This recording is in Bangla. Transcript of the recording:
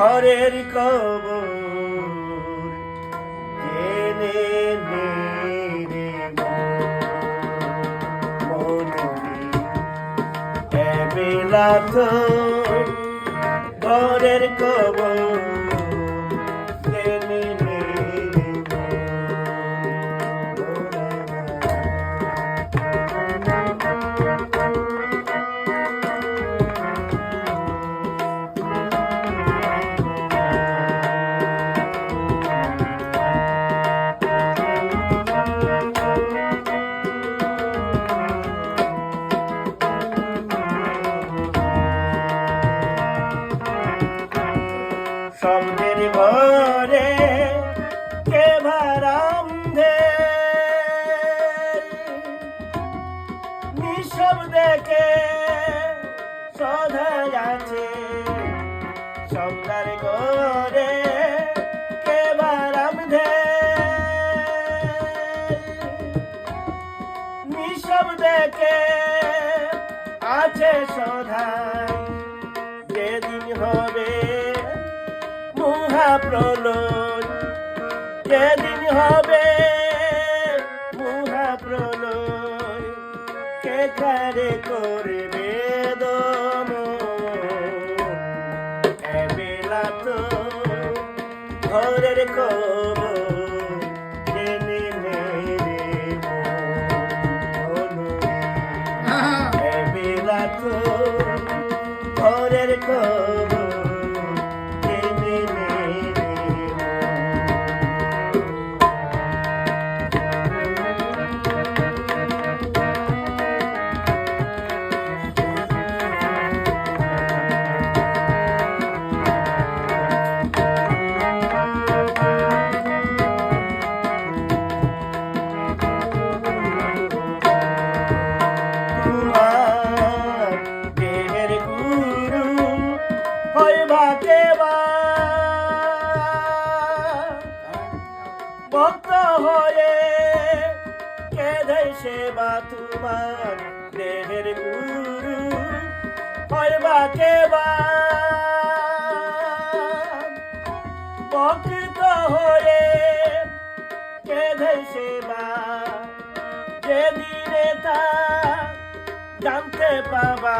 ঘরের কবর জেনে নে রে মনুরি এবেলা তো ঘরের কবর জেনে নে শব্দের ভরে কে ভারামধে নিঃশব্দে কে সদাই আছে শব্দের ঘরে কে ভারামধে নিঃশব্দে কে আছে সদাই যেদিন হবে মহাপ্রলয় যেদিন হবে মহাপ্রলয় কে কারে করবে এবেলা তো ঘরের কবর জেনে নে রে মনুরি এবেলা তো ঘরের কবর ভক্ত হয়ে কেঁদে সেবা তোমার দেহের গুরু হইবা কেবা ভক্ত হয়ে কেঁদে সেবা যেদিনে তা জানতে পাবা